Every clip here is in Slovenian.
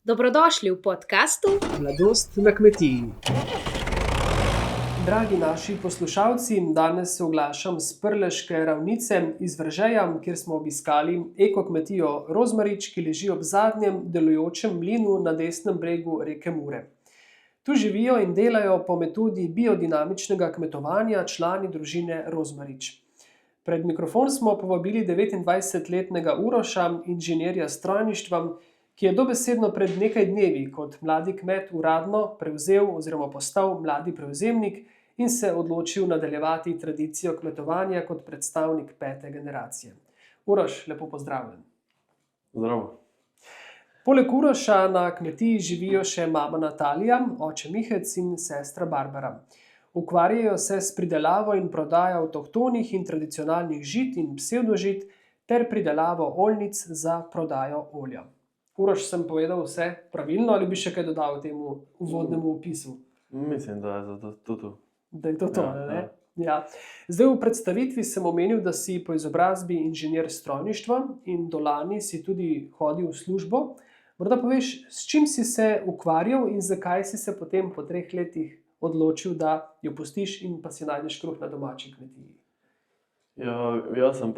Dobrodošli v podkastu Mladost na kmetiji. Dragi naši poslušalci, danes se oglašam s Prleške ravnice iz Veržeja, kjer smo obiskali ekokmetijo Rozmarič, ki leži ob zadnjem delujočem mlinu na desnem bregu reke Mure. Tu živijo in delajo po metodi biodinamičnega kmetovanja člani družine Rozmarič. Pred mikrofon smo povabili 29-letnega Uroša, inženirja strojništva, ki je dobesedno pred nekaj dnevi kot mladi kmet uradno prevzel oziroma postal mladi prevzemnik in se odločil nadaljevati tradicijo kmetovanja kot predstavnik 5. generacije. Uroš, lepo pozdravljen. Zdravo. Poleg Uroša na kmetiji živijo še mama Natalija, oče Mihec in sestra Barbara. Ukvarjajo se s pridelavo in prodajo avtohtonih in tradicionalnih žit in psevdožit ter pridelavo oljnic za prodajo olja. Uroš, sem povedal vse pravilno ali bi še kaj dodal temu uvodnemu opisu? Mislim, da je to. Da je to, Ja, ne? Ja. Zdaj v predstavitvi sem omenil, da si po izobrazbi inženir strojništva in do lani si tudi hodil v službo. Morda poveš, s čim si se ukvarjal in zakaj si se potem po 3 letih odločil, da jo pustiš in pa si najdeš kruh na domači kmetiji? Ja, jaz sem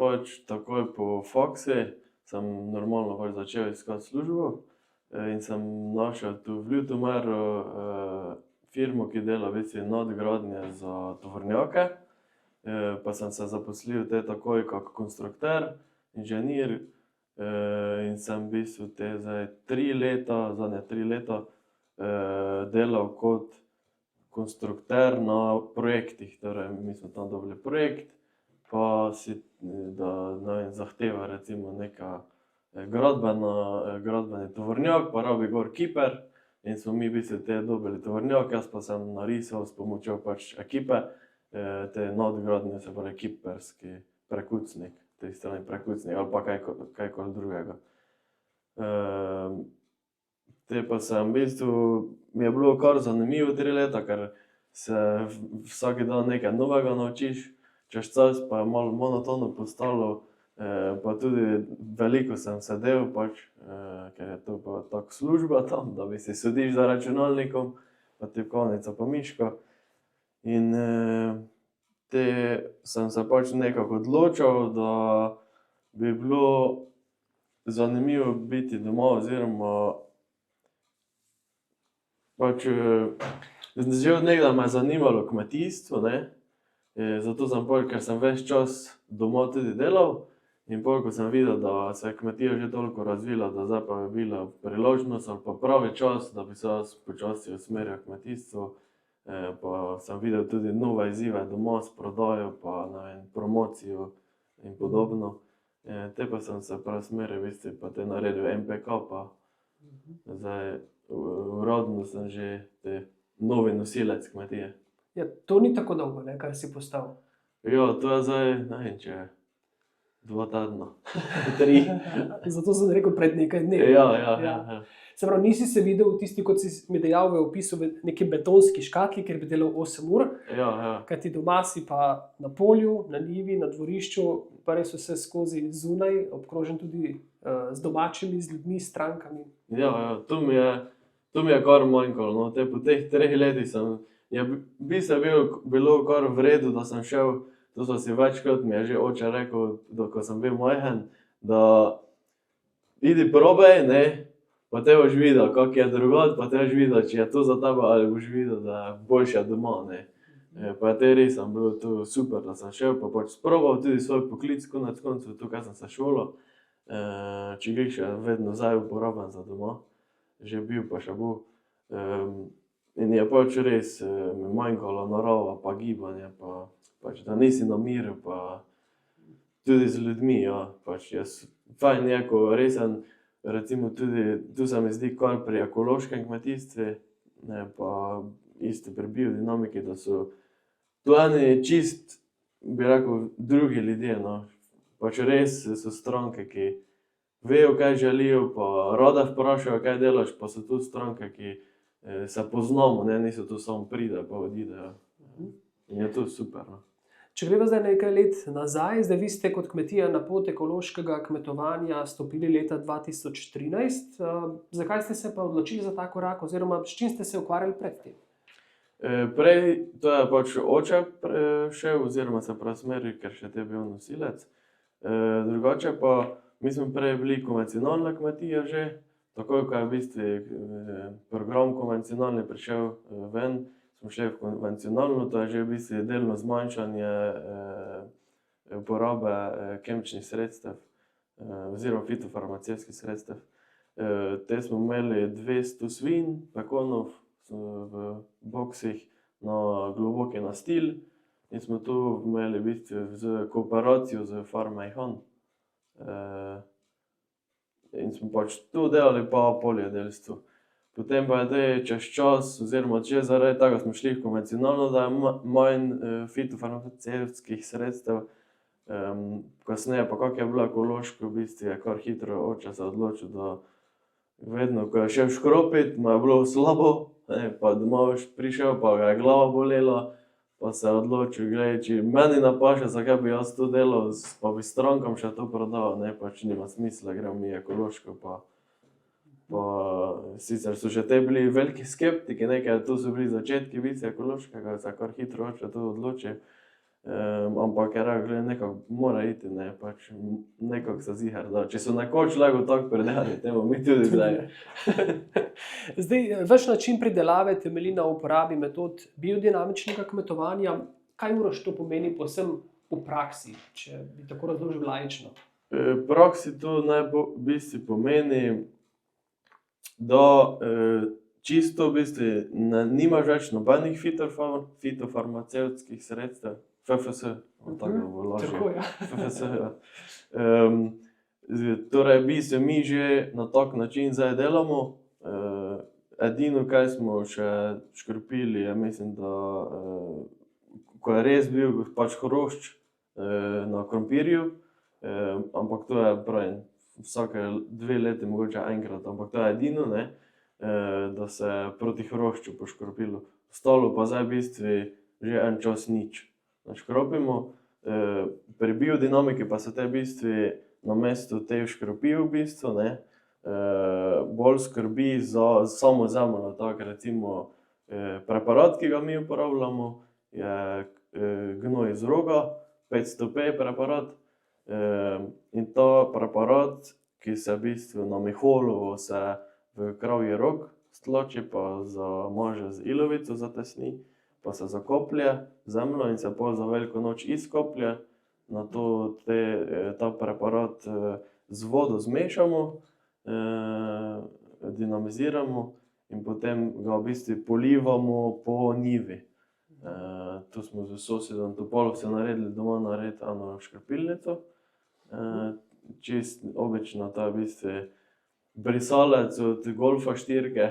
takoj po faksi, sem normalno začel iskati službo in sem našel tu v Ljutomeru firmo, ki dela nadgradnje za tovornjake. Pa sem se zaposlil takoj kot konstrukter, inženir in sem v bistvu zadnje 3 leta delal kot konstrukter na projektih. Torej, mi smo tam dobili projekt, pa zahteva recimo neka gradbeni tovornjak, pa rabi gor kiper in smo mi v bistvu dobili tovornjak, jaz pa sem narisal s pomočjo ekipe nadgradnje, se pravi kiperski prekucnik, prekucnik ali pa kajkoli drugega. Pa sem v bistvu, mi je bilo kar zanimivo 3 leta, ker se vsak dan nekaj novega naučiš, čez čas pa je malo monotono postalo, pa tudi veliko sem sedel, ker je to pa tako služba tam, da si sediš za računalnikom, pa tipkovnica pa miška. In sem se nekako odločil, da bi bilo zanimivo biti doma oziroma že od nekdaj me je zanimalo kmetijstvo, ne. Zato sem ker sem ves čas doma tudi delal, in ko sem videl, da se je kmetija že toliko razvila, da zdaj pa bi bila priložnost ali pa pravi čas, da bi se jaz počasi usmeril v kmetijstvo, pa sem videl tudi nove izzive doma s prodajo pa promocijo in podobno. Pa sem se preusmeril, v bistvu pa naredil MPK, pa zdaj uradno sem že novi nosilec kmetije. Ja, to ni tako dolgo, ne, kar si postal. Ja, to je zdaj, ne vem, če 2 tedna, 3. Zato sem rekel pred nekaj dnevi. Ja. Se pravi, nisi se videl tisti, kot si mi dejal v opisu, v neki betonski škatli, kjer bi delal 8 ur. Ja. Kajti doma si pa na polju, na njivi, na dvorišču, pa res vse skozi zunaj, obkrožen tudi z domačimi, z ljudmi, s strankami. Ja, to mi je kar manjkalo, no. Po teh 3 letih bi se bilo kar v redu, da sem šel, to so si večkrat mi je že oče rekel, ko sem bil majhen, da idi probaj, ne, pa te boš videl, kako je drugod, pa te boš videl, če je to za tebe, ali boš videl, da je boljše doma, ne. Pa je res sem bilo to super, da sem šel, pa sprobal tudi svoj poklic, konec koncev, tukaj sem se šolal, če glih še vedno zdaj uporaben za doma, že bil pa še bo. In je res mi manjkalo narava, pa gibanje, pa da nisi na miru, pa tudi z ljudmi, ja. Fajn je, ko resen, recimo tudi, tu se mi zdi kar pri ekološkem kmetijstvu, pa isto pri biodinamiki, da so tu eni čist, bi rekel, drugi ljudje, no. Res so stranke, ki vejo, kaj želijo, pa rade vprašajo, kaj delaš, pa so tudi stranke, ki se poznamo, ne, niso tu samo pride pa odidejo. In je to super, no. Če greva zdaj nekaj let nazaj, zdaj vi ste kot kmetija na pot ekološkega kmetovanja stopili leta 2013. Zakaj ste se pa odločili za ta korak oziroma s čim ste se ukvarjali predtem? Prej to je pač oče šel oziroma se preusmeril, ker še te bil nosilec. Drugače pa mi smo prej bili konvencionalna kmetija že, takoj ko je v bistvu program konvencionalni prišel ven, smo šli v konvencionalno, to je že v bistvu delno zmanjšanje uporabe kemičnih sredstev oziroma fitofarmacevtskih sredstev. Te smo imeli 200 svinj, pekonov v boksih na globoki nastil in smo tu imeli v bistvu z kooperacijo z Farme Ihan. In smo pač tu delali pa poljedelstvo. Potem pa je čez čas, oziroma že zaradi tega smo šli v konvencionalno, da je manj fitofarmacevtskih sredstev. Kasneje pa kako je bilo ekološko, v bistvu je kar hitro oče se odločil, da vedno, ko je šel škropit, mu je bilo slabo, pa domov prišel, pa ga je glava bolela, pa se je odločil, glej, če meni ne paše, zakaj bi jaz to delal, pa bi strankam še to prodal, pač nima smisla, gremo mi ekološko, pa sicer so še te bili veliki skeptiki, nekaj tu so bili začetki biti ekološkega, se kar hitro oče to odločil, ampak je rekel, glej, nekako mora iti, pač nekako se ziher da, če so nekoč lahko tako pridelali, temu mi tudi zdaj. Zdaj, vaš način pridelave temelji na uporabi metod biodinamičnega kmetovanja. Kaj Uroš to pomeni povsem v praksi, če bi tako razložil laično? V praksi to v bistvu pomeni, da čisto v bistvu nimaš več nobenih fitofarmacevtskih sredstev, FFS, tako bo lažje. Tako, ja. FFS, ja. Torej, v bistvu mi že na tak način zdaj delamo. Edino, kaj smo še škropili, je mislim, da ko je res bil pač hrošč na krompirju, ampak to je pravi, vsake 2 leti mogoče enkrat, ampak to je edino, da se je proti hrošču poškropilo. Ostalo pa zdaj v bistvu že en čas nič. Škropimo, pri biodinamiki pa se te v bistvu namesto te škropijo v bistvu, bolj skrbi za samo zemljo, tako recimo preparat, ki ga mi uporabljamo, je gnoj iz roga, 500P preparat. In ta preparat, ki se v bistvu na Miholovo se v kravji rog stlači, pa zamaže z ilovico zatesni, pa se zakoplje zemljo in se pol za veliko noč izkoplje. Nato ta preparat z vodo zmešamo, dinamiziramo in potem ga v bistvu polivamo po njivi. Tu smo z sosedom Topolovcem naredili doma eno škropilnico. Čist obično, to je v bistvu brisalec od golfa 4,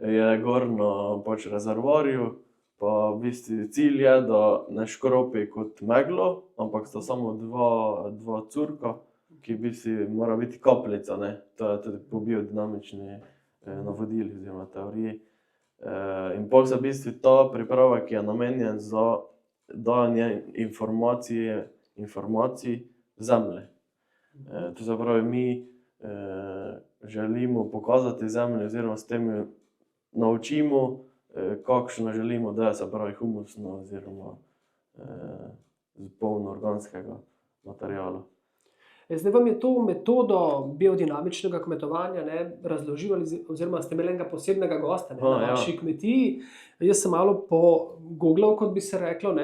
je gor na pač rezervoarju, pa v bistvu cilj je, da ne škropi kot meglo, ampak sta samo dva curka, ki v bistvu mora biti kapljica, to je tudi po biodinamični navodili oziroma teoriji. In pol se v bistvu ta pripravek je namenjen za dajanje informacij zemlji. To se pravi, mi želimo pokazati zemlji oziroma s tem jo naučimo, kakšno želimo, da je, se pravi humusno oziroma polno organskega materiala. Zdaj vam je to metodo biodinamičnega kmetovanja razložil oziroma ste imeli enega posebnega gosta na vaši kmetiji. Jaz sem malo pogooglal, kot bi se reklo.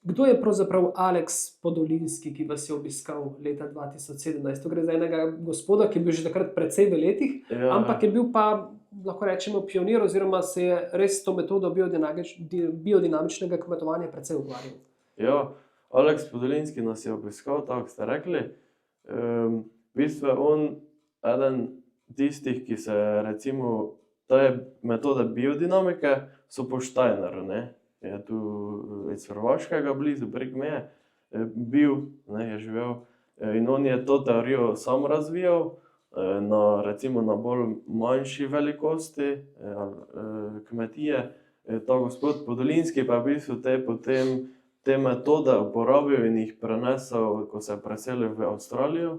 Kdo je pravzaprav Aleks Podolinski, ki vas je obiskal leta 2017? To gre za enega gospoda, ki je bil že takrat precej v letih, ampak je bil pa, lahko rečemo, pionir oziroma se je res s to metodo biodinamičnega kmetovanja precej ukvarjal. Ja, Aleks Podolinski nas je obiskal, tako ste rekli. V bistvu je on eden tistih, ki se recimo te metode biodinamike so po Steinerju, je tu iz Hrvaškega blizu, prek meje, bil, je živel. In on je to teorijo sam razvijal, recimo na bolj manjši velikosti kmetije. Ta gospod Podolinski pa je v bistvu potem te metode uporabil in jih prenesel, ko se je preselil v Avstralijo,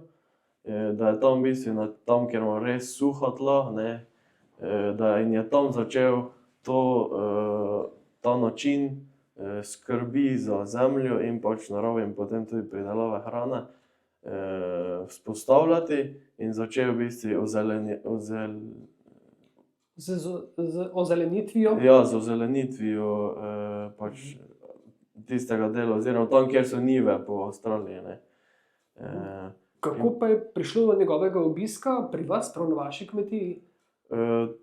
da je tam v bistvu tam, kjer ima res suha tla, ne, da in je tam začel ta način skrbi za zemljo in pač naravo in potem tudi pridelave hrane vzpostavljati in začel v bistvu Z ozelenitvijo. ja, z ozelenitvijo pač tistega dela, oziroma tam, kjer so njive po Avstraliji, ne. Kako pa je prišlo do njegovega obiska pri vas, prav na vaši kmetiji?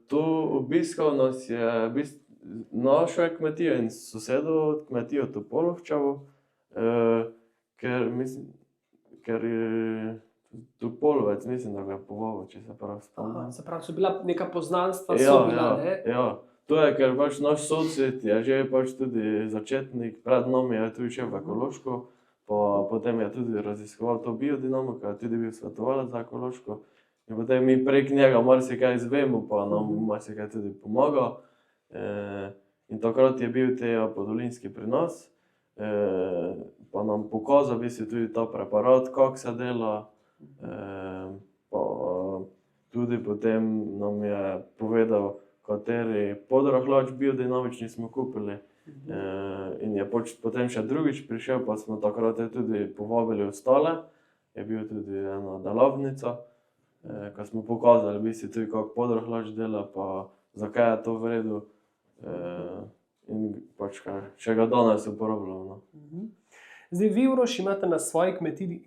To obiskal nas je našo kmetijo in sosedovo kmetijo Topolovčevo, ker je Topolovec, mislim, da ga je povabil, če se prav spomnim. Se pravi, so bila neka poznanstva, ne? Ja. To je, ker pač naš sosed je že pač tudi začetnik, pred nami je tudi šel v ekološko, pa potem je tudi raziskoval to biodinamiko, je tudi bil svetovalec za ekološko. In potem mi prek njega marsikaj izvemo, pa nam marsikaj tudi pomaga. In takrat je bil Podolinski pri nas, pa nam pokazal v bistvu tudi ta preparat, kako se dela. Pa tudi potem nam je povedal, kateri podrahlač biodinamični smo kupili. In je potem še drugič prišel, pa smo takrat tudi povabili ostale. Je bil tudi ena delavnica, ko smo pokazali v bistvu tudi, kako podrahlač dela, pa zakaj je to v redu. In pač še ga danes uporabljamo. Zdaj, vi, Uroš, imate na svoji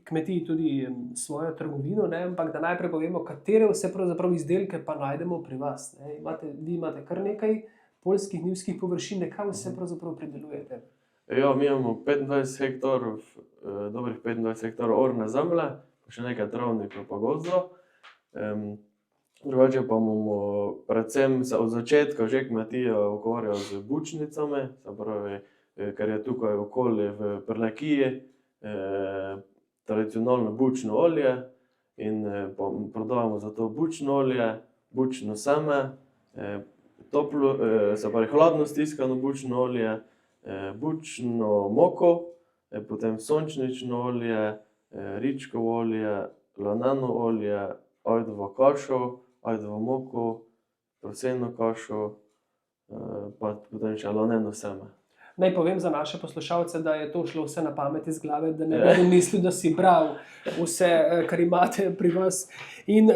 kmetiji tudi svojo trgovino, ne? Ampak da najprej povemo, katere vse pravzaprav izdelke pa najdemo pri vas, ne? Vi imate kar nekaj poljskih njivskih površin, kaj vse pravzaprav pridelujete? Ja, mi imamo 25 hektarov, dobrih 25 hektarov orne zemlje, pa še nekaj travnikov pa gozdov. Drugače pa imamo predvsem se od začetka že kmetija ukvarja z bučnicami, se pravi, ker je tukaj okolje v Prlekiji, tradicionalno bučno olje in prodajamo za to bučno olje, bučno seme, se pravi hladno stiskano bučno olje, bučno moko, potem sončnično olje, ričkovo olje, laneno olje, ajdovo kašo, ajdovo moko, proseno kašo, pa potem še laneno seme. Naj povem za naše poslušalce, da je to šlo vse na pamet iz glave, da ne bi mislil, da si bral vse, kar imate pri vas. In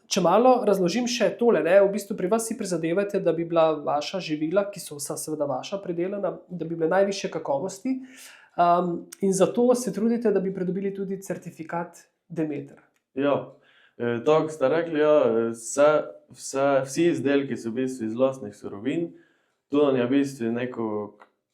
če malo razložim še tole, ne, v bistvu pri vas si prizadevate, da bi bila vaša živila, ki so vsa seveda vaša pridelana, da bi bile najvišje kakovosti. In zato se trudite, da bi pridobili tudi certifikat Demeter. Ja, tako ste rekli, ja, vsi izdelki so v bistvu iz lastnih surovin. To nam je v bistvu neko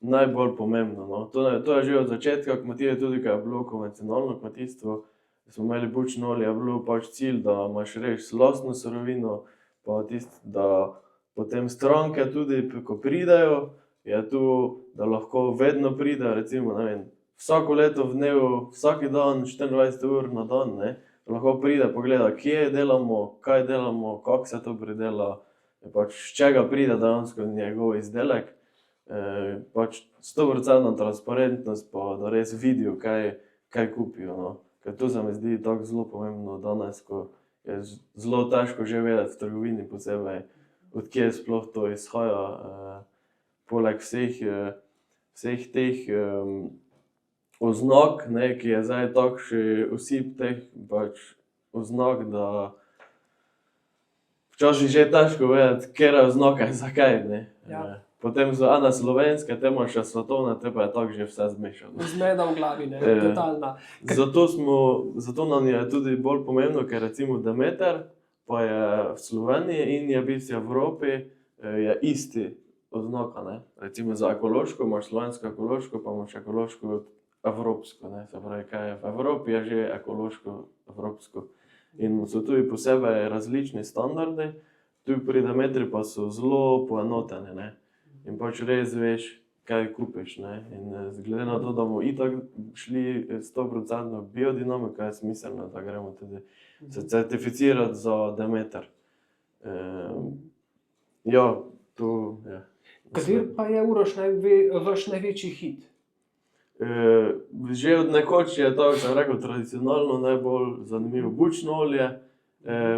najbolj pomembno, no. To je že od začetka kmetije, tudi ko je bilo konvencionalno kmetijstvo, smo imeli bučno olje, je bilo pač cilj, da imaš res lastno surovino, pa da potem stranke tudi, ko pridejo, je tu, da lahko vedno pridejo, recimo, ne vem, vsako leto v dnevu, vsak dan, 24 ur na dan, ne, lahko pride pogledati, kje delamo, kaj delamo, kako se to pridela, pač z čega pride dejansko njegov izdelek. Pač 100% transparentnost, pa da res vidijo, kaj kupijo, no. Ker to se mi zdi tako zelo pomembno danes, ko je zelo težko že vedeti v trgovini posebej, od kje sploh to izhaja. Poleg vseh teh oznak, ne, ki je zdaj takšen osip teh pač oznak, da včasih že težko vedeti, katera oznaka je zakaj, ne. Ja. Potem so ene slovenske, te imaš še svetovne, te pa je tako že vse zmešano. Zmeda v glavi, ne, totalna. Zato nam je tudi bolj pomembno, ker recimo Demeter pa je v Sloveniji in je v bistvu v Evropi je isti oznaka, ne. Recimo za ekološko imaš slovensko ekološko, pa imaš ekološko evropsko, ne. Se pravi, kaj je v Evropi, je že ekološko evropsko. In so tudi posebej različni standardi, tu pri Demetri pa so zelo poenoteni, ne. In pač res veš, kaj kupiš, ne. In glede na to, da bomo itak šli 100% biodinamiko, je smiselno, da gremo tudi se certificirati za Demeter. Ja, to je. Kateri pa je, Uroš, vaš največji hit? Že od nekoč je to, sem rekel, tradicionalno najbolj zanimivo bučno olje,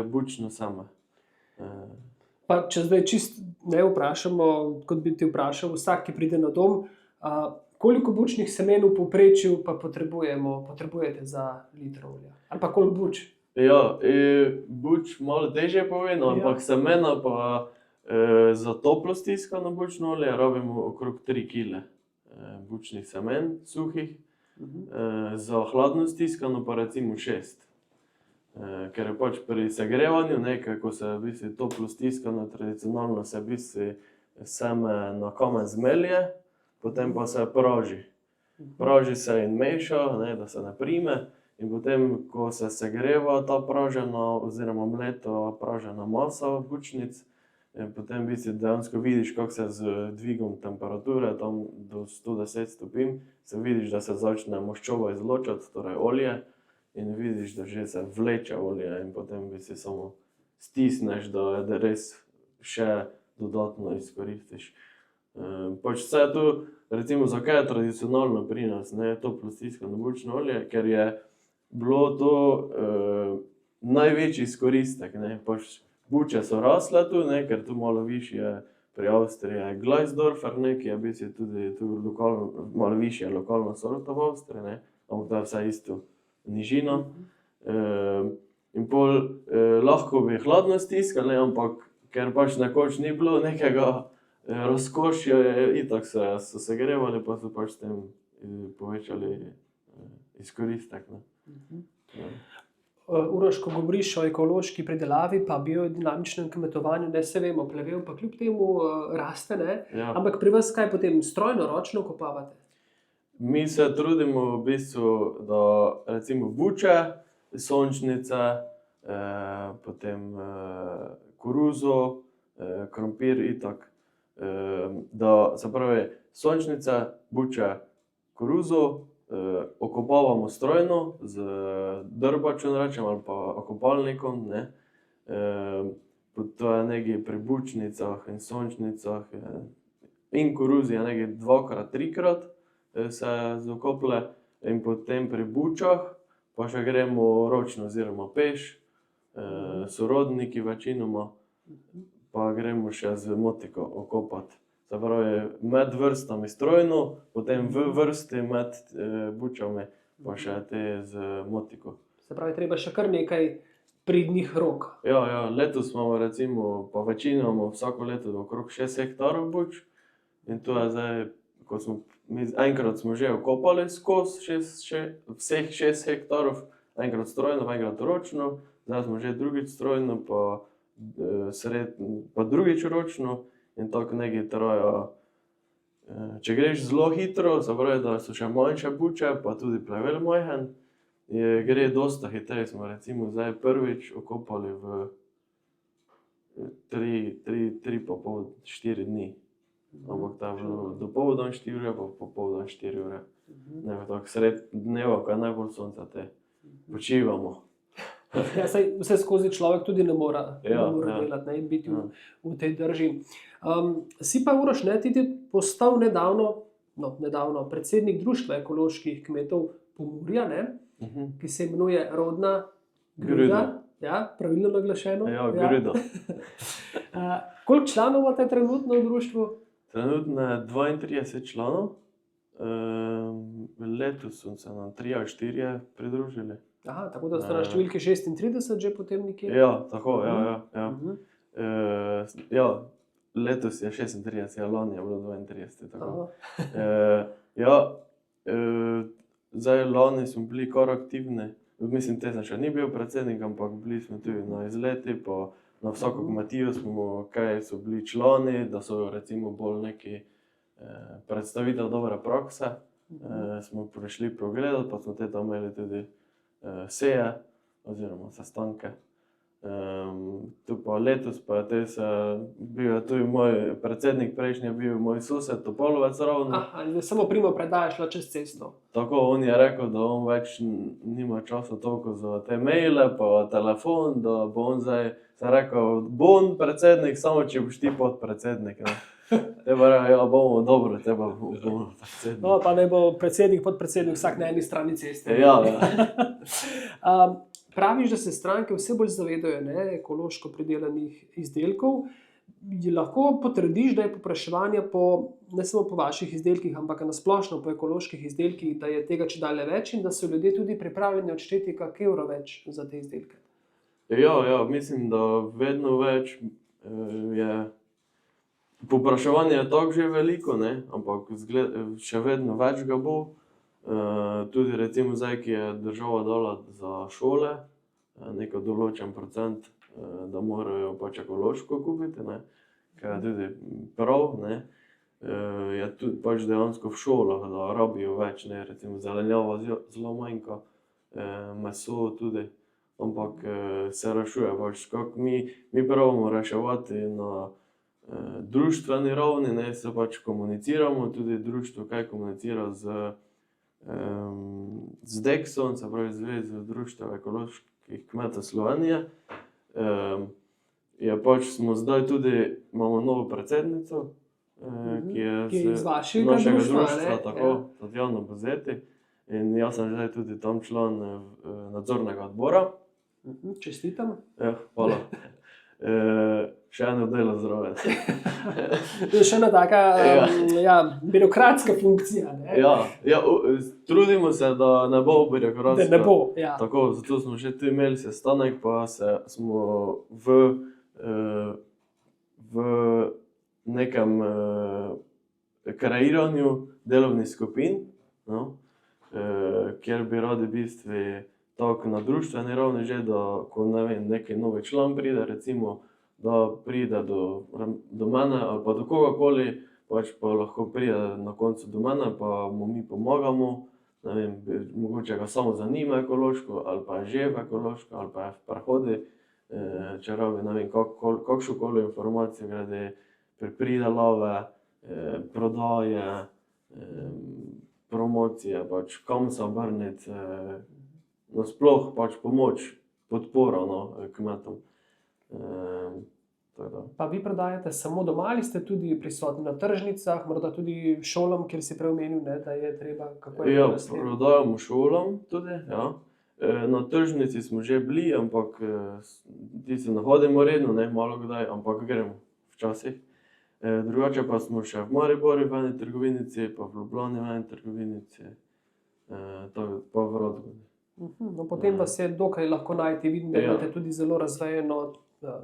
bučno seme. Pa če zdaj čist ne vprašamo, kot bi ti vprašal, vsak, ki pride na dom, koliko bučnih semen v povprečju pa potrebujete za liter olja? Ali pa koliko buč? Ja, buč malo težje povem, ampak semena pa za toplo stiskano bučno olje rabimo okrog 3 kg bučnih semen, suhih, za hladno stiskano pa recimo 6. Ker je pač pri segrevanju, ko se v bistvu toplo stiskano, tradicionalno se v bistvu seme na kamen zmelje, potem pa se praži. Praži se in meša, da se naprime, in potem, ko se segreva ta pražena oziroma mleta pražena masa bučnic, potem v bistvu dejansko vidiš, kako se z dvigom temperature, tam do 110 stopinj, se vidiš, da se začne maščoba izločati, torej olje, in vidiš, da že se vleče olje in potem v bistvu samo stisneš, da res še dodatno izkoristiš. Pač vse to, recimo, zakaj je tradicionalno pri nas, toplo stiskano bučno olje, ker je bilo to največji izkoristek, pač buče so rasle tu, ker tu malo višje pri Avstriji je Gleisdorfer, ki je v bistvu tudi tu malo višje lokalna sorta v Avstriji, ampak to je vse isto nižina. In pol lahko bi hladno stiskali, ampak ker pač nekoč ni bilo nekega razkošja, itak so segrevali, pa so pač s tem povečali izkoristek. Uroš, ko govoriš o ekološki pridelavi pa biodinamičnem kmetovanju, se vemo, plevel pa kljub temu raste, ampak pri vas kaj potem strojno, ročno kopavate? Mi se trudimo v bistvu, da recimo buče, sončnice, potem koruzo, krompir itak, da se pravi sončnice, buče, koruzo okopavamo strojno z drbačo, ali pa okopalnikom, to je nekaj pri bučnicah in sončnicah in koruzi je nekaj 2-krat, 3-krat se zakoplje, in potem pri bučah pa še gremo ročno oziroma peš, sorodniki večinoma, pa gremo še z motiko okopati. Se pravi, med vrstami strojno, potem v vrsti med bučami pa še te z motiko. Se pravi, treba še kar nekaj pridnih rok. Ja, letos imamo recimo, pa večinoma vsako leto okrog 6 hektarov buč, in to je zdaj, enkrat smo že okopali skozi vseh 6 hektarov, enkrat strojno, enkrat ročno, zdaj smo že drugič strojno, pa drugič ročno, in tako nekaj traja. Če greš zelo hitro, se pravi, da so še manjše buče, pa tudi plevel majhen, gre dosta hitreje. Smo recimo zdaj prvič okopali v 3,5–4 dni. Ampak to je bilo dopoldan 4 ure, pa popoldan 4 ure. Tako sred dneva, ko je najbolj sonce, počivamo. Saj vse skozi človek tudi ne mora delati in biti v tej drži. Si pa, Uroš, ti postal nedavno predsednik Društva ekoloških kmetov Pomurja, ki se imenuje Rodna Gruda. Ja, pravilno naglašeno? Ja, Gruda. Koliko članov imate trenutno v društvu? Trenutno je 32 članov. Letos so se nam 3 ali 4 pridružili. Aha, tako da ste na številki 36 že potem nekje? Ja, tako, ja. Letos je 36, lani je bilo 32, tako. Zdaj lani smo bili kar aktivni, mislim, te sem še ni bil predsednik, ampak bili smo tudi na izleti, pa na vsako kmetijo so bili člani, da so recimo bolj neki predstavitev dobre prakse. Smo prišli pogledati, pa smo te tam imeli tudi seje oziroma sestanke. Tu pa letos pa je bil je tudi moj predsednik, prejšnji je bil moj sosed Topolovec ravno. Aha, in samo primo predaja šla čez cesto. Tako, on je rekel, da on več nima časa toliko za te maile pa telefon, da bo on zdaj se rekel, bo on predsednik, samo če boš ti podpredsednik. Te pa rekel, ja, bomo dobro, te pa bomo predsednik. No, pa naj bo predsednik, podpredsednik vsak na eni strani ceste. Ja. Praviš, da se stranke vse bolj zavedajo, ne, ekološko pridelanih izdelkov. Lahko potrdiš, da je povpraševanje ne samo po vaših izdelkih, ampak na splošno po ekoloških izdelkih, da je tega čedalje več in da so ljudje tudi pripravljeni odšteti kak evro več za te izdelke? Ja, mislim, da vedno več je. Povpraševanje je tako že veliko, ne? Ampak še vedno več ga bo. Tudi recimo zdaj, ki je država dala za šole, neko določen procent, da morajo pač ekološko kupiti, ne? Kar je tudi prav, ne? Je tudi pač dejansko v šolah, da rabijo več, ne? Recimo zelenjava zelo manjka, meso tudi, ampak se rešuje pač, kako mi pravimo reševati na društveni ravni, ne, se pač komuniciramo, tudi društvo kaj komunicira z DEKS-om, se pravi Zvezo društev ekoloških kmetov Slovenije. Je pač smo zdaj tudi, imamo novo predsednico, ki je iz z vašega našega društva, društva, ne? tako, Tatjana Buzeti. In jaz sem zdaj tudi tam član nadzornega odbora. Čestitam. Ja, hvala. Še eno delo zraven. To je še ena taka birokratska funkcija. Ne? Ja, trudimo se, da ne bo birokratska. Da ne bo, ja. Tako, zato smo že tu imeli sestanek, pa smo v nekem kreiranju delovnih skupin, no, kjer bi radi v bistvu tako na društveni ravni že, da ko neki novi član pride, recimo, da pride do mene ali pa do kogakoli, pač pa lahko pride na koncu do mene, pa mu mi pomagamo, ne vem, mogoče ga samo zanima ekološko, ali pa je že v ekološko, ali pa je v prehodi, če rabi, ne vem, kakšnokoli informacijo glede pridelave, prodaje, promocije, pač kam se obrniti, nasploh pač pomoč, podpora, no, kmetom. Pa vi prodajate samo doma ali ste tudi prisotni na tržnicah, morda tudi šolam, kjer si prej omenil, ne, da je treba, kako je Ja, prodajamo šolam tudi, ja. Na tržnici smo že bili, ampak ti se ne hodimo redno, ne, malo kdaj, ampak gremo včasih. Drugače pa smo še v Mariboru v eni trgovinici, pa v Ljubljani v eni trgovinici, pa v Radgoni. No, potem vas je dokaj lahko najti, vidim, da imate tudi zelo razvejeno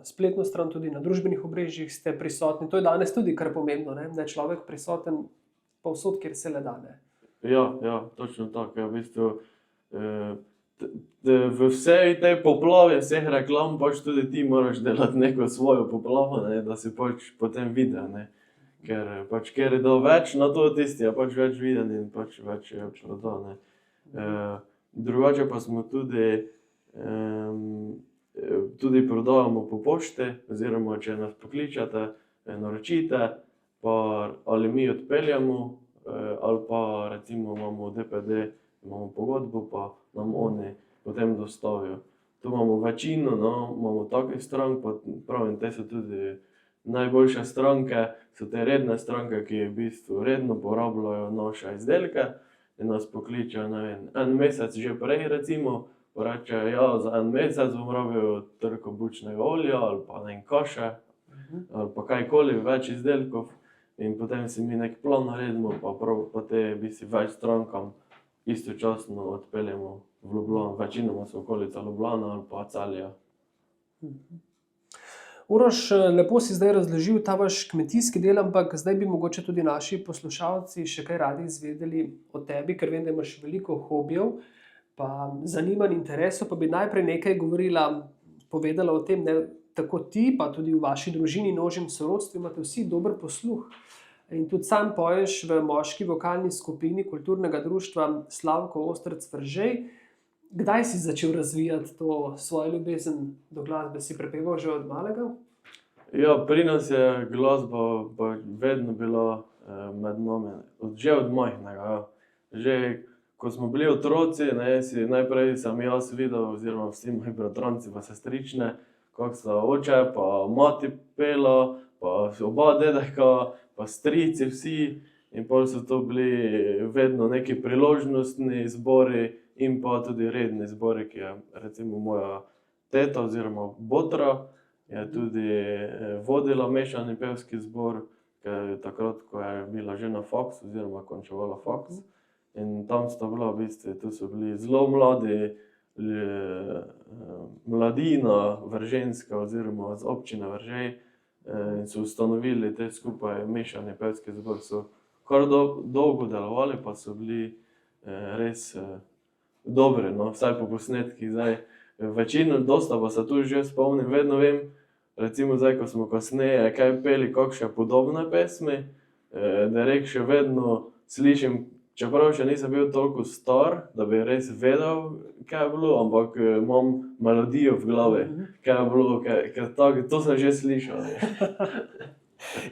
spletno stran, tudi na družbenih omrežjih ste prisotni. To je danes tudi kar pomembno, ne? Da je človek prisoten povsod, kjer se le da, ne? Ja, točno tako. Ja, v bistvu, v vsej tej poplavi vseh reklam pač tudi ti moraš delati neko svojo poplavo, ne? Da si pač potem videl, ne? Ker pač kjer je dal več, na to tisti je pač več viden in pač več je proda, ne? Drugače pa smo tudi prodajamo po pošti, oziroma če nas pokličete, naročite, pa ali mi odpeljemo, ali pa recimo imamo DPD, imamo pogodbo, pa nam oni potem dostavijo. Tu imamo večino, no, imamo takih strank, pa pravim, te so tudi najboljše stranke, so te redne stranke, ki v bistvu redno porabljajo naše izdelke. In nas pokličejo, ne vem, en mesec že prej recimo, pa rečejo, ja, za en mesec bom rabil trko bučnega olja, ali pa ne vem, kaše, ali pa kajkoli, več izdelkov. In potem si mi nek plan naredimo, pa te v bistvu več strankam istočasno odpeljemo v Ljubljano, večinoma so okolica Ljubljana ali pa Celja. Uroš, lepo si zdaj razložil ta vaš kmetijski del, ampak zdaj bi mogoče tudi naši poslušalci še kaj radi izvedeli o tebi, ker vem, da imaš veliko hobijev, pa zanimanj, interesov, pa bi najprej nekaj povedala o tem, ne, tako ti, pa tudi v vaši družini in ožjem sorodstvu imate vsi dober posluh. In tudi sam poješ v moški vokalni skupini kulturnega društva Slavko Ostrc Veržej. Kdaj si začel razvijati to svojo ljubezen do glasbe? Si prepeval že od malega? Ja, pri nas je glasba vedno bila med nami, že od majhnega. Ja. Že ko smo bili otroci, ne, najprej sem jaz videl, oziroma vsi moji bratranci pa sestrične, kako sta oče pa mati pela, pa oba dedeka, pa strici vsi. In pol so to bili vedno neki priložnostni zbori in pa tudi redni zbori, ki je recimo moja teta oziroma botra je tudi vodila mešani pevski zbor, ker takrat, ko je bila že na faksu oziroma končevala faks. In tam sta bila v bistvu, tu so bili zelo mladi, mladina vrženska oziroma z občine Veržej in so ustanovili te skupaj mešani pevski zbor. So kar dolgo delovali, pa so bili res dobri, no, vsaj po posnetkih zdaj. Večino, dosta pa se tu že spomnim, vedno vem, recimo zdaj, ko smo kasneje kaj peli kakšne podobne pesmi, da še vedno slišim, čeprav še nisem bil toliko star, da bi res vedel, kaj je bilo, ampak imam melodijo v glavi, kaj je bilo, ker tako, to sem že slišal.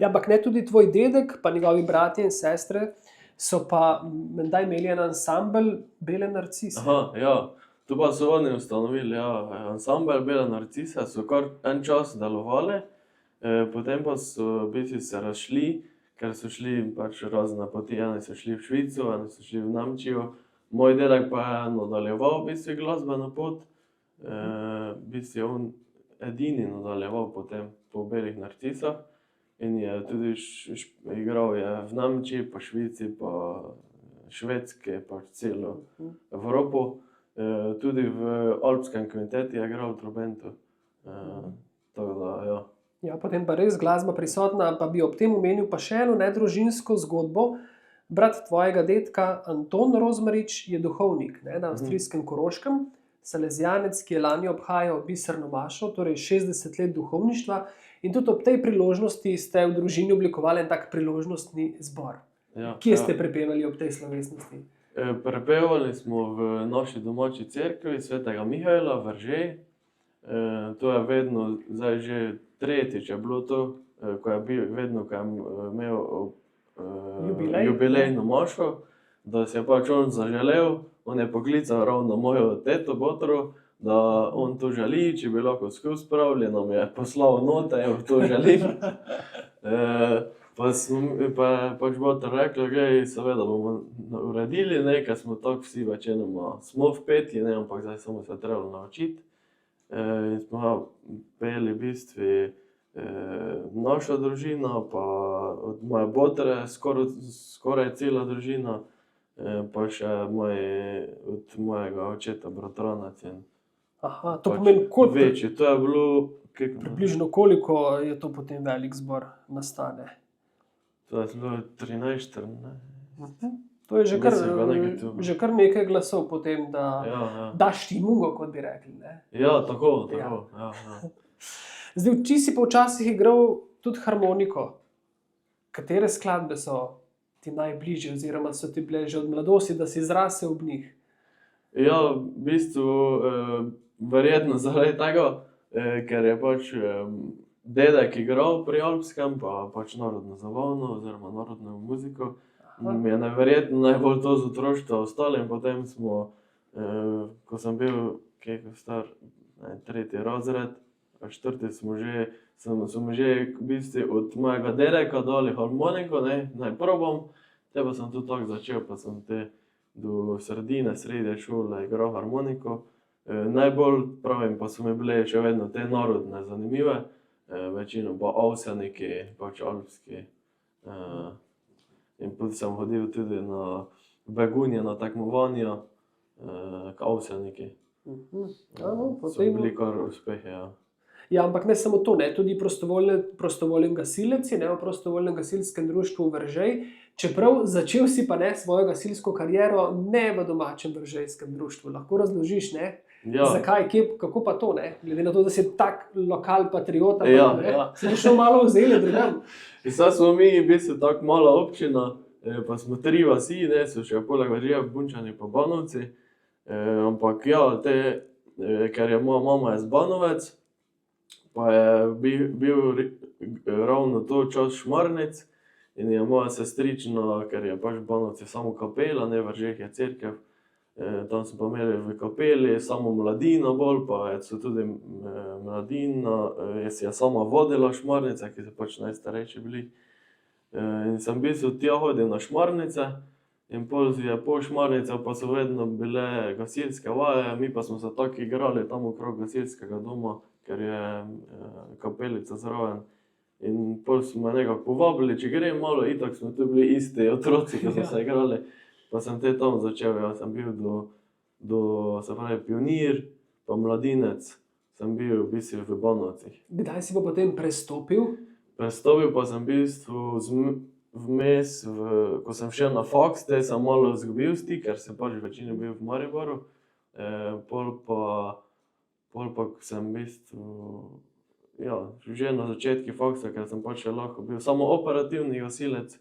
Ja, ampak ne, tudi tvoj dedek, pa njegovi bratje in sestre so pa menda imeli en ansambel Bele narcise. Aha, ja, to pa so oni ustanovili, ja, ansambel Bele narcise, so kar en čas delovali, potem pa so v bistvu se razšli, ker so šli pač razne poti, eni so šli v Švico, eni so šli v Nemčijo. Moj dedek pa je nadaljeval v bistvu glasbeno pot, v bistvu je on edini nadaljeval potem po Belih narcisah. In je tudi igral je v Nemčiji, pa Švici, pa Švedske, pa celo Evropo. Tudi v alpskem kvintetu je igral v trobentu. Tako da, ja. Ja, potem pa res glasba prisotna, pa bi ob tem omenil pa še eno nedružinsko zgodbo. Brat tvojega dedka Anton Rozmarič je duhovnik, ne, na avstrijskem Koroškem, salezijanec, ki je lani obhajal biserno mašo, torej 60 let duhovništva. In tudi ob tej priložnosti ste v družini oblikovali en tak priložnostni zbor. Ja, Kje ste prepevali ob tej slovesnosti? Prepevali smo v naši domači cerkvi svetega Mihajla, Veržej. To je vedno, zdaj že tretjič je bilo to, ko je vedno, ko je imel jubilejno mašo, da si je pač on zaželel, on je poklical ravno mojo teto, botro, da on to želi, če bi lahko skozi spravili, nam je poslal note, evo, to želim. Pa je pač botra rekla, gledaj, seveda bomo uredili, ne, ker smo tako vsi večinoma smo vpeti, ne, ampak zdaj samo se trebalo naučiti. In smo peli v bistvu naša družina, pa od moje botre skoraj cela družina, pa še od mojega očeta bratranec. Aha, to pomeni koliko? Večji, to je bilo... Približno koliko je to potem velik zbor nastane? To je bilo 13-14. To je že kar nekaj glasov potem, da daš ti mungo, kot bi rekli, ne? Ja, tako. Ja. Zdaj, ti si pa včasih igral tudi harmoniko. Katere skladbe so ti najbližje oziroma so ti bile že od mladosti, da si zrasel ob njih? Ja, v bistvu verjetno zaradi tega, ker je pač dedek igral pri alpskem, pa pač narodno zabavno oziroma narodno muziko. Mi je neverjetno najbolj to z otroštva ostalo in potem smo, ko sem bil star, tretji razred, četrti smo že v bistvu od mojega dedeka dali harmoniko, naj probam. Te pa sem to tako začel, pa sem do sredine, srednje šole igral harmoniko. Najbolj pravim pa so mi bile še vedno te narodne zanimive, večino pa avseniki, pač alpski. In potem sem hodil tudi na begunje, na tekmovanja, avseniki. So bili kar uspehi, ja. Ja, ampak ne samo to, ne, tudi prostovoljen gasilec je, ne, v prostovoljnem gasilskem društvu Veržej, čeprav začel si pa ne svojo gasilsko kariero ne v domačem veržejskem društvu. Lahko razložiš, ne? Ja. Zakaj, kako pa to, ne? Glede na to, da si tak lokal patriota, smo šel malo vzeli drugam. Zdaj smo mi v bistvu tako mala občina, pa smo 3 vasi, ne, so še poleg Veržeja, Bunčani pa Banovci. Ampak ja, ker je moja mama iz Banovec, pa je bil ravno to čas Šmarnic in je moja sestrična, ker je pač v Banovci samo kapela, ne, Veržej je cerkev. Tam smo pa imeli v kapeli samo mladino bolj, pa so tudi mladina, je sama vodila Šmarnice, ki so pač najstarejši bili. In sem v bistvu tja hodil na šmarnice in pol šmarnice pa so vedno bile gasilske vaje, mi pa smo se tako igrali tam okrog gasilskega doma, ker je kapelica zraven. In pol so me nekako povabili, če grem malo, itak smo tu bili isti otroci, ki so se igrali. Pa sem te tam začel, ja, sem bil se pravi, pionir, pa mladinec, sem bil v bistvu v Banovcih. Kdaj si pa potem prestopil? Prestopil pa sem v bistvu vmes, ko sem šel na faks, te sem malo izgubil stik, ker sem pač večino bil v Mariboru. Pol pa sem v bistvu, ja, že na začetku faksa, ker sem pač še lahko bil samo operativni gasilec,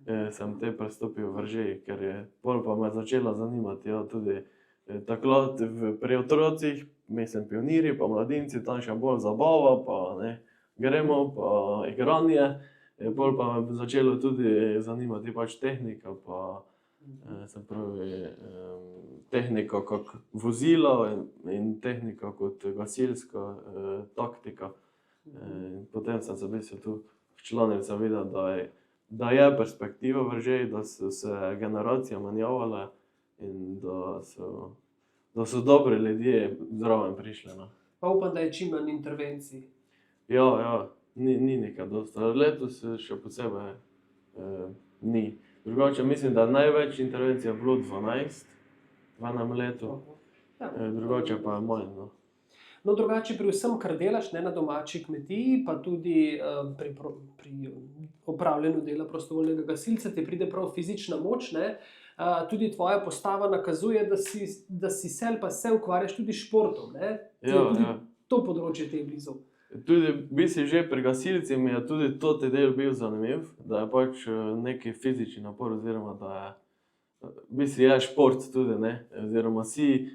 sem te prestopil v Veržej, ker je pol pa me začela zanimati, ja, tudi takrat pri otrocih, mislim pionirji pa mladinci, tam še bolj zabava, pa ne, gremo, pa igranje. Pol pa me začelo tudi zanimati pač tehnika, pa se pravi tehnika kot vozilo in tehnika kot gasilska taktika. Potem sem se v bistvu tu včlanil, sem videl, da je perspektiva v Veržej, da so se generacije menjavale in da so dobri ljudje zraven prišli. No. Pa upam, da je čim manj intervencij. Ja, ni nekaj dosti. Letos še posebej ni. Drugače mislim, da največ intervencij je bilo 12 v enem letu, drugače pa je manj. No. No, drugače pri vsem, kar delaš, ne, na domači kmetiji, pa tudi pri opravljanju dela prostovoljnega gasilca, ti pride prav fizična moč, ne? Tudi tvoja postava nakazuje, da si se ukvarjaš tudi s športom, ne? Tudi to področje te je blizu. Tudi bi si že pri gasilcih mi je tudi to del bil zanimiv, da je pač neki fizični napor, oziroma da je šport tudi, ne? Oziroma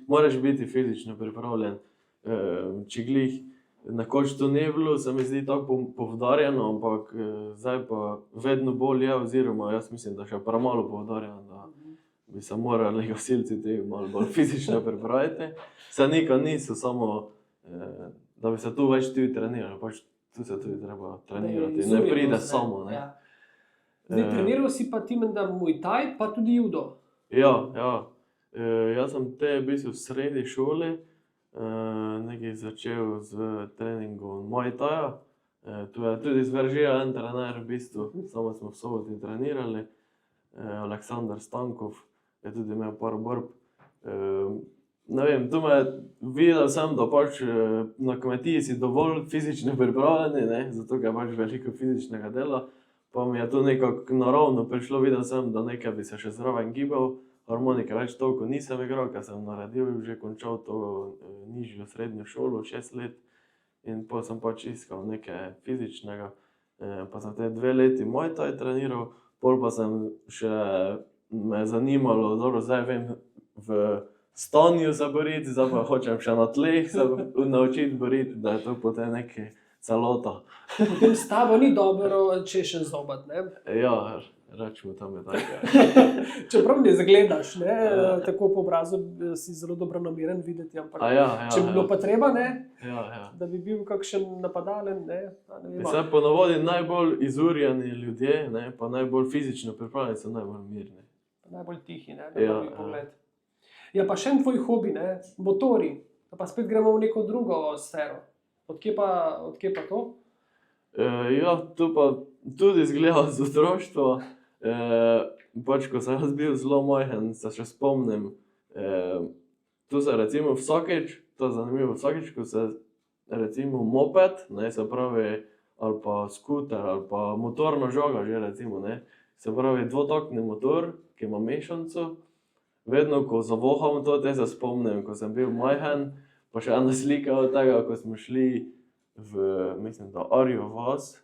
moraš biti fizično pripravljen. Če glih nekoč to ne bilo, se mi zdi tako poudarjeno, ampak zdaj pa vedno bolj je, oziroma jaz mislim, da še premalo poudarjeno, da bi se morali gasilci malo bolj fizično pripraviti. Saj nikaj niso samo, da bi se tu več tudi trenirali, pač tu se tudi treba trenirati, ne pride samo. Ne. Zdaj, treniral si pa ti menda Muay Thai, pa tudi judo. Ja. Jaz sem v bistvu v srednji šoli nekaj začel z treningom Muay Thaja. Tu je tudi iz Veržeja en trener v bistvu, samo smo v soboti trenirali. Aleksandar Stankov je tudi imel par borb. Ne vem, videl sem, da pač na kmetiji si dovolj fizično pripravljeni, ne, zato ker je pač veliko fizičnega dela. Pa mi je to nekako naravno prišlo, videl sem, da nekaj bi se še zraven gibal. Harmonike več toliko nisem igral, ker sem naredil, že končal to nižjo srednjo šolo, 6 let. In potem sem pač iskal nekaj fizičnega. Pa sem te 2 leti Muay Thai treniral, pol pa sem še me zanimalo, dobro, zdaj vem v stanju se boriti, zdaj pa hočem še na tleh se naučiti boriti, da je to potem nekaj celota. Potem s tabo ni dobro češen zobat, ne? Ja, rečemo tam je tako. Čeprav ne zagledaš, ne? Tako po obrazu si zelo dobronameren videti, ampak če bi bilo pa treba, ne? Da bi bil kakšen napadalen, ne? Saj ponavadi najbolj izurjeni ljudje, ne? Pa najbolj fizično pripravljeni so najbolj mirni. Najbolj tihi, ne? Na prvi pogled. Ja, pa še en tvoj hobi, ne? Motori. Pa spet gremo v neko drugo sfero. Odkje pa to? Ja, to pa tudi izgleda z otroštva. Pač, ko sem jaz bil zelo majhen, se še spomnim, tu se recimo vsakič, to je zanimivo, vsakič, ko se recimo moped, ne, se pravi, ali pa skuter, ali pa motorna žoga že recimo, ne, se pravi dvotaktni motor, ki ima mešanco, vedno, ko zavoham to, te se spomnim, ko sem bil majhen, pa še ena slika od tega, ko smo šli mislim, da Arjo vas,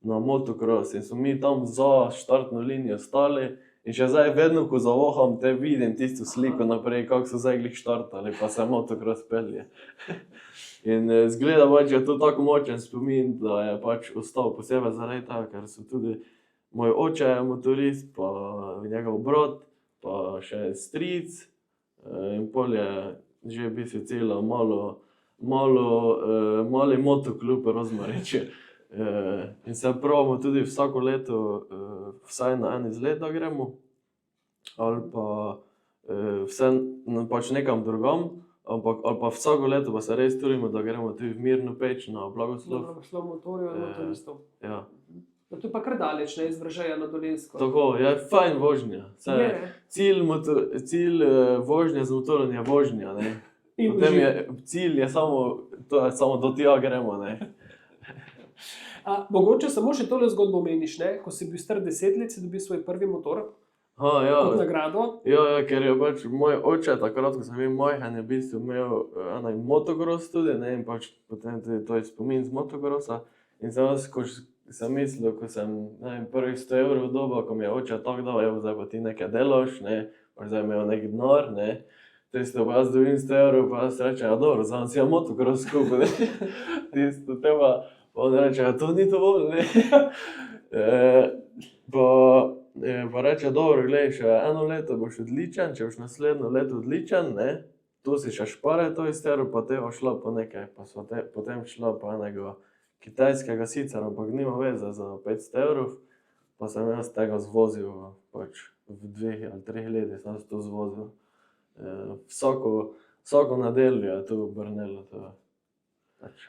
na motocross in so mi tam za štartno linijo stali in še zdaj vedno, ko zavoham, te vidim tisto sliko naprej, kako so zdaj glih štartali, pa se motocross pelje. In zgleda pač, je to tako močen spomin, da je pač ostal posebej zaradi tega, ker so tudi moj oče je motorist, pa njegov brat, pa še stric in pol je že v bistvu celo mali motoklub Rozmarič. In se pravimo tudi vsako leto, vsaj na en izlet, da gremo, ali pa vse pač nekam drugam, ali pa vsako leto pa se res trudimo, da gremo tudi v Mirno Peč na blagoslov. Blagoslov motorjev in motoristov. Ja. To je pa kar daleč, ne, iz Vržeja na Dolenjsko. Tako, je fajn vožnja. Je. Cilj vožnje z motorjem je vožnja, ne. In Potem užitek. cilj je samo do tja gremo, ne. Mogoče samo še tole zgodbo omeniš, ne? Ko si bil star 10 let, si dobil svoj prvi motor Ja. kot nagrado. Ja, ker je pač moj oče takrat, ko sem bil majhen, je v bistvu imel en motokros tudi, ne, in pač potem tudi to je spomin z motokrosa. In sem jaz, ko sem mislil, ko sem, ne vem, prvih 100 evrov dobil, ko mi je oče tako dal, evo, zdaj pa ti nekaj delaš, ne, pač zdaj imel nek denar, ne. Tisto pa jaz dobim 100 evrov, pa jaz rečem, dobro, zdaj si ja motokros kupil, ne. Tisto te pa on reče, to ni dovolj, ne. Pa reče, dobro, glej, še eno leto boš odličen, če boš naslednjo leto odličen, ne, tu si še šparaj to izteril, pa te bo šla po nekaj, pa sva potem šla po enega kitajskega sicer, ampak nima veze, za 500 evrov, pa sem jaz tega zvozil, pač v 2 ali 3 letih sem to zvozil. Vsako nedeljo je to v Brnelu, to je pač.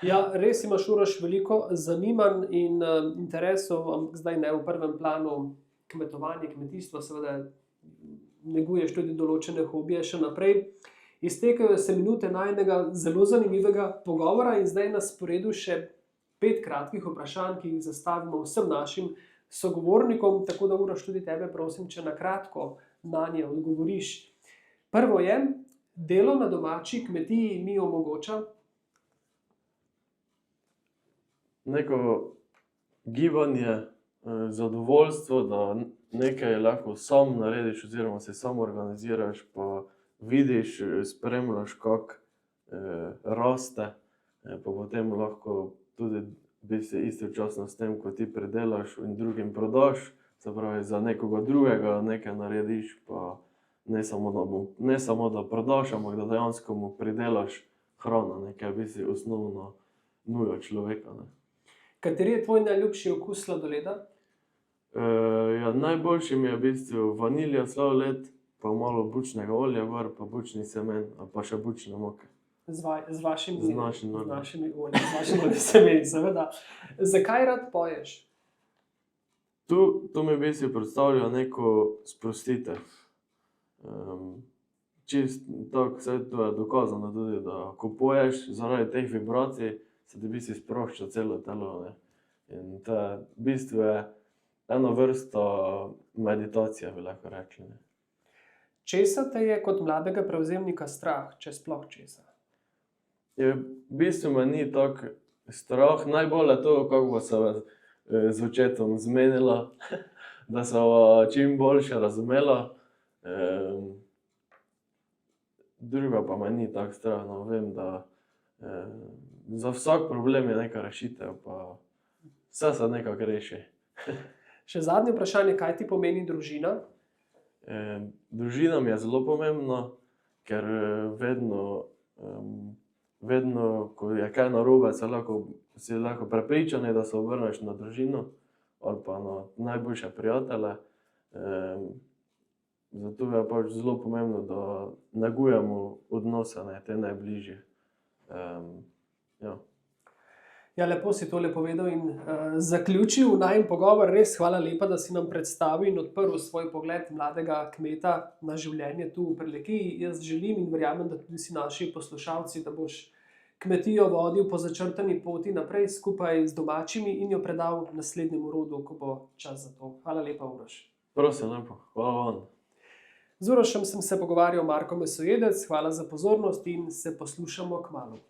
Ja, res imaš, Uroš, veliko zanimanj in interesov, ampak zdaj ne v prvem planu kmetovanje, kmetijstvo, seveda neguješ tudi določene hobije še naprej. Iztekajo se minute najinega zelo zanimivega pogovora in zdaj na sporedu še 5 kratkih vprašanj, ki jih zastavimo vsem našim sogovornikom, tako da, Uroš, tudi tebe prosim, če na kratko nanje odgovoriš. Prvo je, delo na domači kmetiji mi omogoča Neko gibanje, zadovoljstvo, da nekaj lahko sam narediš oziroma se sam organiziraš, pa vidiš, spremljaš, kako raste, pa potem lahko tudi istočasno s tem, ko ti pridelaš in drugim prodaš, se pravi za nekoga drugega nekaj narediš, pa ne samo da prodaš, ampak da dejansko mu pridelaš hrano, ne, kar je osnovno nuja človeka, ne. Kateri je tvoj najljubši okus sladoleda? Ja, najboljši mi je v bistvu vanilija sladoled, pa malo bučnega olja gor, pa bučnih semen, ali pa še bučne moke. Z vašimi Z našim oljem. z vašimi olji, z vašimi semeni, seveda. Zakaj rad poješ? Tu mi v bistvu predstavlja neko sprostitev. Čist tako, vse to je dokazano tudi, da ko poješ, zaradi teh vibracij, se ti v bistvu sprošča celo telo, ne. In to je v bistvu ena vrsta meditacije, bi lahko rekli, ne. Česa te je kot mladega prevzemnika strah, če sploh česa? V bistvu me ni tako strah, najbolj je to, kako bo se z očetom zmenila, da se bova čim boljše razumela. Druga pa me ni tako strah, no, vem, da za vsak problem je neka rešitev, pa vse se nekako reši. Še zadnje vprašanje, kaj ti pomeni družina? Družina mi je zelo pomembna, ker vedno, ko je kaj narobe, si lahko prepričan, da se obrneš na družino ali pa na najboljše prijatelje. Zato je pač zelo pomembno, da negujemo odnose, ne, te najbližje. Ja. Ja, lepo si tole povedal in zaključil najin pogovor. Res hvala lepa, da si nam predstavil in odprl svoj pogled mladega kmeta na življenje tu v Prlekiji. Jaz želim in verjamem, da tudi si naši poslušalci, da boš kmetijo vodil po začrtani poti naprej skupaj z domačimi in jo predal naslednjemu rodu, ko bo čas za to. Hvala lepa, Uroš. Prosim lepo, hvala vam. Z Urošem sem se pogovarjal Marko Mesojedec, hvala za pozornost in se poslušamo kmalu.